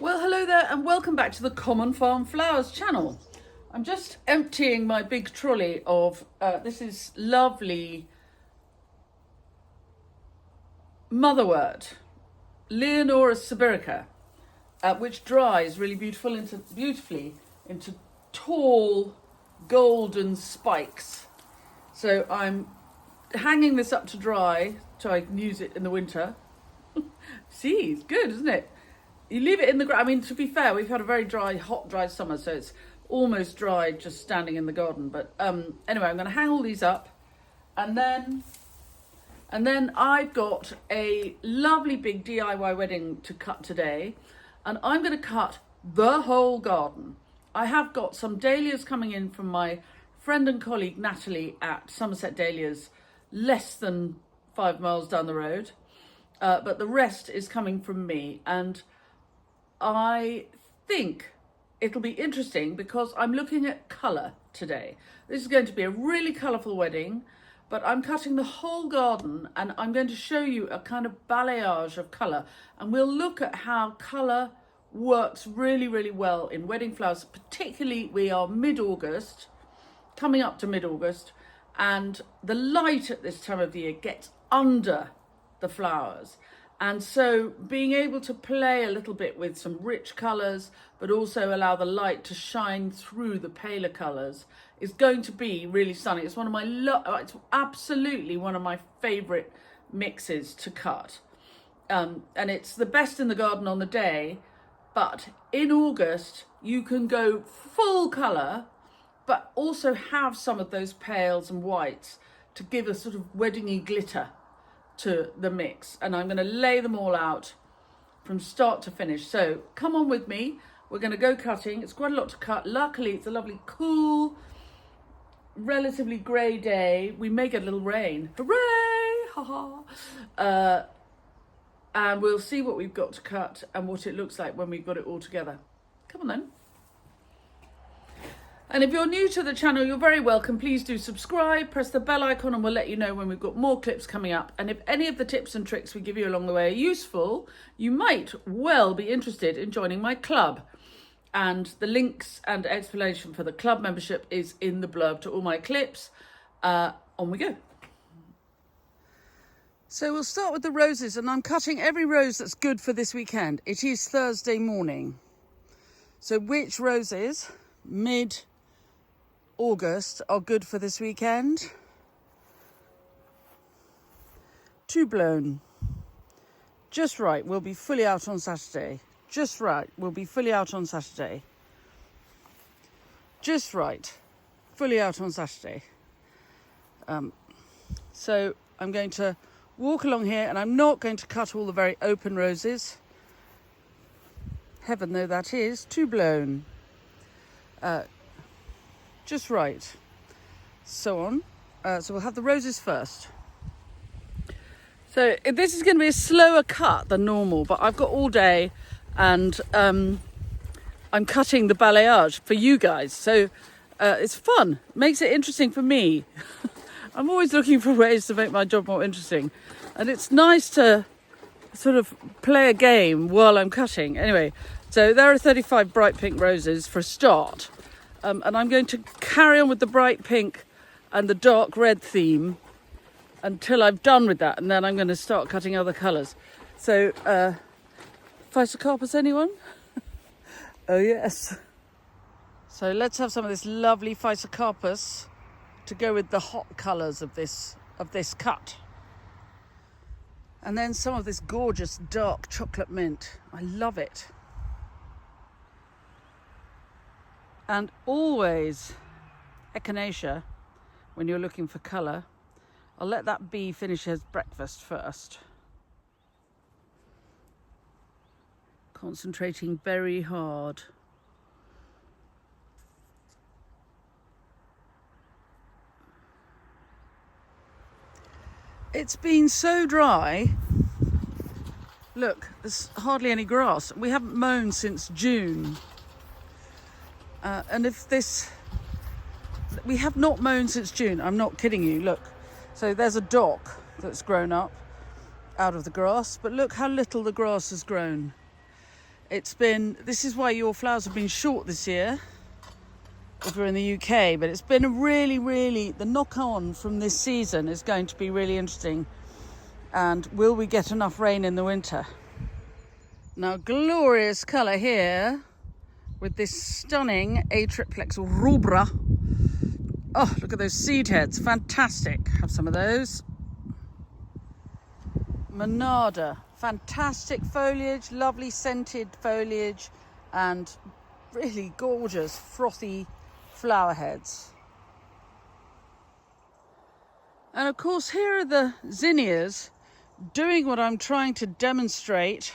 Well, hello there and welcome back to the Common Farm Flowers channel. I'm just emptying my big trolley of, this is lovely motherwort, Leonora sibirica, which dries really beautifully into tall golden spikes. So I'm hanging this up to dry so I can use it in the winter. See, it's good, isn't it? You leave it in the ground. I mean, to be fair, we've had a very hot, dry summer, so it's almost dried just standing in the garden. But anyway, I'm going to hang all these up, and then I've got a lovely big DIY wedding to cut today, and I'm going to cut the whole garden. I have got some dahlias coming in from my friend and colleague Natalie at Somerset Dahlias, less than 5 miles down the road, but the rest is coming from me. And I think it'll be interesting because I'm looking at colour today. This is going to be a really colourful wedding, but I'm cutting the whole garden and I'm going to show you a kind of balayage of colour, and we'll look at how colour works really, really well in wedding flowers. Particularly, we are mid-August, coming up to mid-August, and the light at this time of the year gets under the flowers. And so being able to play a little bit with some rich colours, but also allow the light to shine through the paler colours, is going to be really stunning. It's one of my, it's absolutely one of my favourite mixes to cut. And it's the best in the garden on the day, but in August, you can go full colour, but also have some of those pales and whites to give a sort of weddingy glitter to the mix. And I'm going to lay them all out from start to finish. So come on with me, we're going to go cutting. It's quite a lot to cut. Luckily it's a lovely cool, relatively grey day. We may get a little rain, hooray, haha. And we'll see what we've got to cut and what it looks like when we've got it all together. Come on then. And if you're new to the channel, you're very welcome. Please do subscribe, press the bell icon, and we'll let you know when we've got more clips coming up. And if any of the tips and tricks we give you along the way are useful, you might well be interested in joining my club. And the links and explanation for the club membership is in the blurb to all my clips. On we go. So we'll start with the roses, and I'm cutting every rose that's good for this weekend. It is Thursday morning. So which roses, mid-August, are good for this weekend? 2 blown. Just right, we'll be fully out on Saturday. Just right, we'll be fully out on Saturday. Just right, fully out on Saturday. So I'm going to walk along here, and I'm not going to cut all the very open roses. Heaven though that is. 2 blown. Just right. So on. So we'll have the roses first. So this is going to be a slower cut than normal, but I've got all day, and I'm cutting the balayage for you guys. So it's fun. Makes it interesting for me. I'm always looking for ways to make my job more interesting. And it's nice to sort of play a game while I'm cutting. Anyway, so there are 35 bright pink roses for a start. And I'm going to carry on with the bright pink and the dark red theme until I've done with that. And then I'm going to start cutting other colours. So, Physocarpus, anyone? Oh, yes. So let's have some of this lovely Physocarpus to go with the hot colours of this cut. And then some of this gorgeous dark chocolate mint. I love it. And always echinacea, when you're looking for colour. I'll let that bee finish his breakfast first. Concentrating very hard. It's been so dry. Look, there's hardly any grass. We haven't mown since June. And if this... We have not mown since June. I'm not kidding you. Look. So there's a dock that's grown up out of the grass. But look how little the grass has grown. this is why your flowers have been short this year, if we're in the UK, but it's been a really, the knock-on from this season is going to be really interesting. And will we get enough rain in the winter? Now, glorious colour here with this stunning A-triplex rubra. Oh, look at those seed heads, fantastic. Have some of those. Monarda, fantastic foliage, lovely scented foliage, and really gorgeous frothy flower heads. And of course, here are the zinnias doing what I'm trying to demonstrate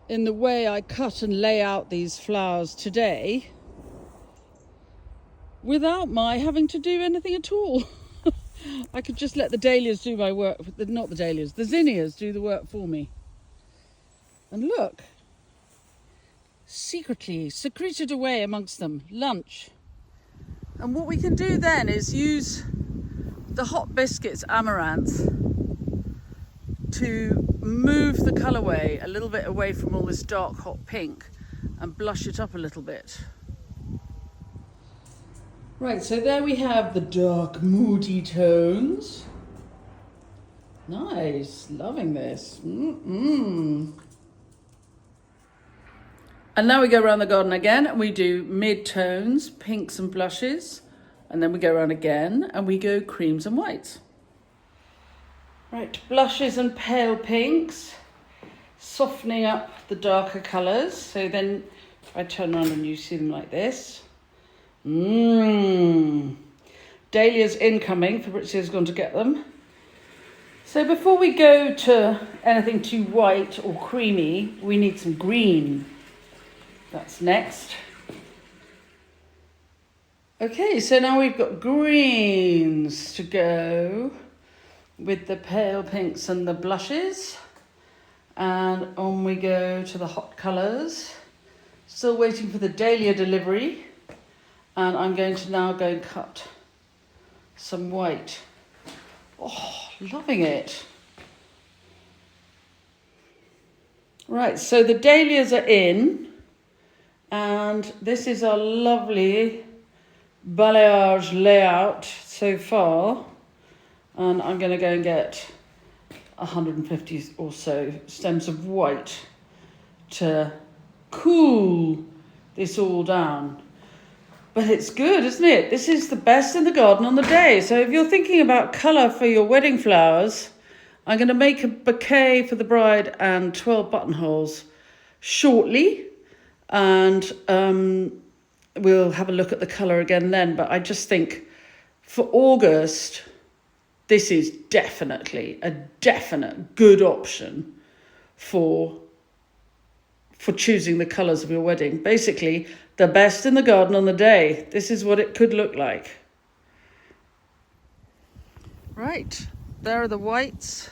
in the way I cut and lay out these flowers today, without my having to do anything at all. I could just let the dahlias do my work, not the dahlias, the zinnias do the work for me. And look, secretly secreted away amongst them, lunch. And what we can do then is use the Hot Biscuits amaranth to move the colourway a little bit away from all this dark hot pink and blush it up a little bit. Right, so there we have the dark moody tones. Nice, loving this. And now we go around the garden again and we do mid-tones, pinks and blushes. And then we go around again and we go creams and whites. Right, blushes and pale pinks, softening up the darker colours. So then if I turn around and you see them like this. Dahlias incoming, Fabrizia's gone to get them. So before we go to anything too white or creamy, we need some green. That's next. Okay, so now we've got greens to go with the pale pinks and the blushes. And on we go to the hot colours. Still waiting for the dahlia delivery. And I'm going to now go and cut some white. Oh, loving it. Right, so the dahlias are in. And this is our lovely balayage layout so far. And I'm going to go and get 150 or so stems of white to cool this all down. But it's good, isn't it? This is the best in the garden on the day. So if you're thinking about colour for your wedding flowers, I'm going to make a bouquet for the bride and 12 buttonholes shortly. And we'll have a look at the colour again then. But I just think for August, this is definitely a definite good option for choosing the colours of your wedding. Basically, the best in the garden on the day. This is what it could look like. Right, there are the whites.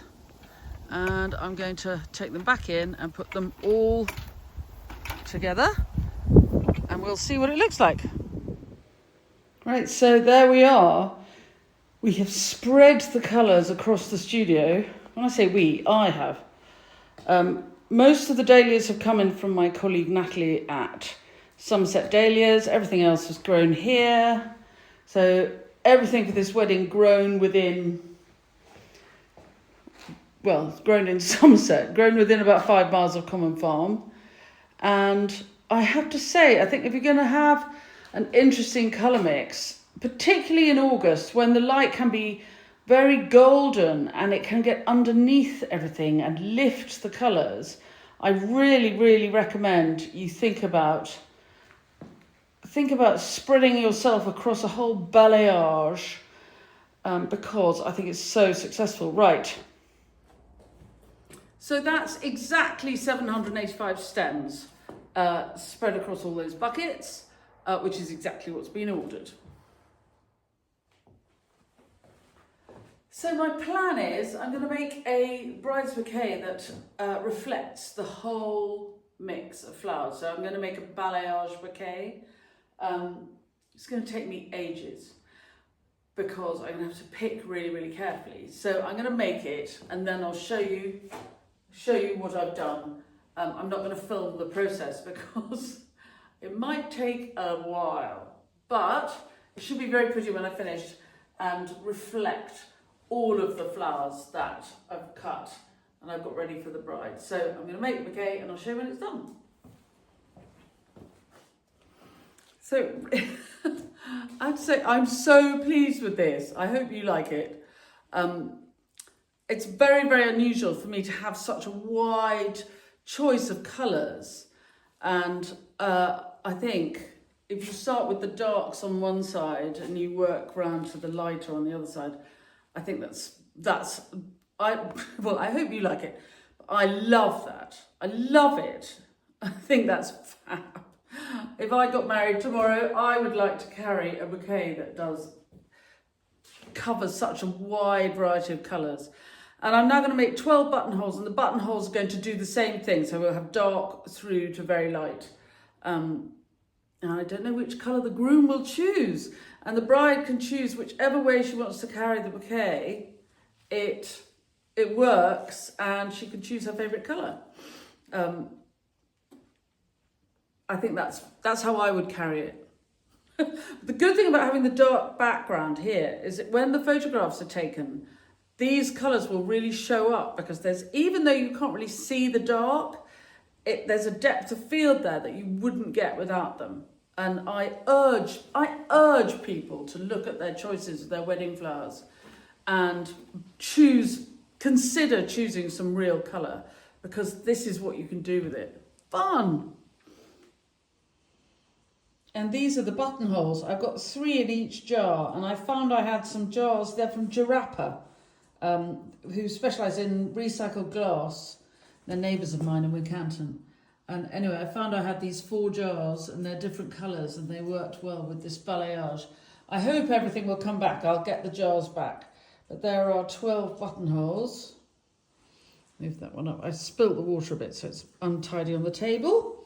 And I'm going to take them back in and put them all together. And we'll see what it looks like. Right, so there we are. We have spread the colours across the studio. When I say we, I have. Most of the dahlias have come in from my colleague Natalie at Somerset Dahlias. Everything else has grown here. So everything for this wedding grown within, well, grown in Somerset, grown within about 5 miles of Common Farm. And I have to say, I think if you're going to have an interesting colour mix, particularly in August when the light can be very golden and it can get underneath everything and lift the colours, I really recommend you think about spreading yourself across a whole balayage because I think it's so successful. Right. So that's exactly 785 stems spread across all those buckets, which is exactly what's been ordered. So my plan is I'm going to make a bride's bouquet that reflects the whole mix of flowers. So I'm going to make a balayage bouquet. It's going to take me ages because I'm going to have to pick really carefully. So I'm going to make it and then I'll show you what I've done I'm not going to film the process because it might take a while, but it should be very pretty when I finished and reflect all of the flowers that I've cut and I've got ready for the bride. So I'm going to make the bouquet and I'll show you when it's done. So I'd say I'm so pleased with this. I hope you like it. It's very, very unusual for me to have such a wide choice of colours. And I think if you start with the darks on one side and you work round to the lighter on the other side, I think I hope you like it. I love that. I love it. I think that's fab. If I got married tomorrow, I would like to carry a bouquet that covers such a wide variety of colours. And I'm now going to make 12 buttonholes, and the buttonholes are going to do the same thing. So we'll have dark through to very light. And I don't know which colour the groom will choose. And the bride can choose whichever way she wants to carry the bouquet. It works, and she can choose her favourite colour. I think that's how I would carry it. The good thing about having the dark background here is that when the photographs are taken, these colours will really show up, because even though you can't really see the dark, there's a depth of field there that you wouldn't get without them. And I urge people to look at their choices of their wedding flowers and consider choosing some real colour, because this is what you can do with it. Fun! And these are the buttonholes. I've got 3 in each jar, and I found I had some jars. They're from Jarappa, who specialise in recycled glass. They're neighbours of mine in Wincanton. And anyway, I found I had these 4 jars, and they're different colours, and they worked well with this balayage. I hope everything will come back. I'll get the jars back. But there are 12 buttonholes. Move that one up. I spilt the water a bit, so it's untidy on the table.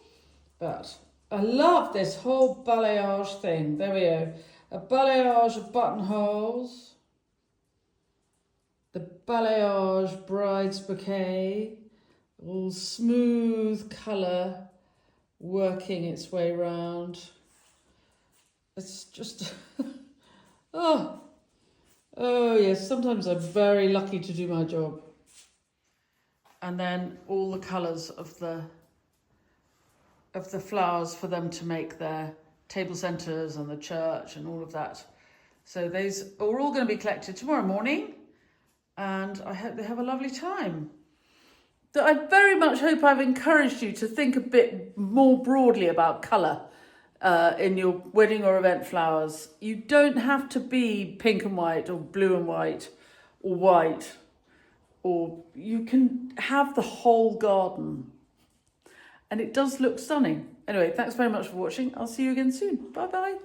But I love this whole balayage thing. There we go. A balayage of buttonholes. The balayage bride's bouquet. All smooth colour working its way round. It's just... oh yes, sometimes I'm very lucky to do my job. And then all the colours of the flowers for them to make their table centres and the church and all of that. So those are all going to be collected tomorrow morning, and I hope they have a lovely time. I very much hope I've encouraged you to think a bit more broadly about colour in your wedding or event flowers. You don't have to be pink and white or blue and white or white, or you can have the whole garden. And it does look stunning. Anyway, thanks very much for watching. I'll see you again soon. Bye-bye.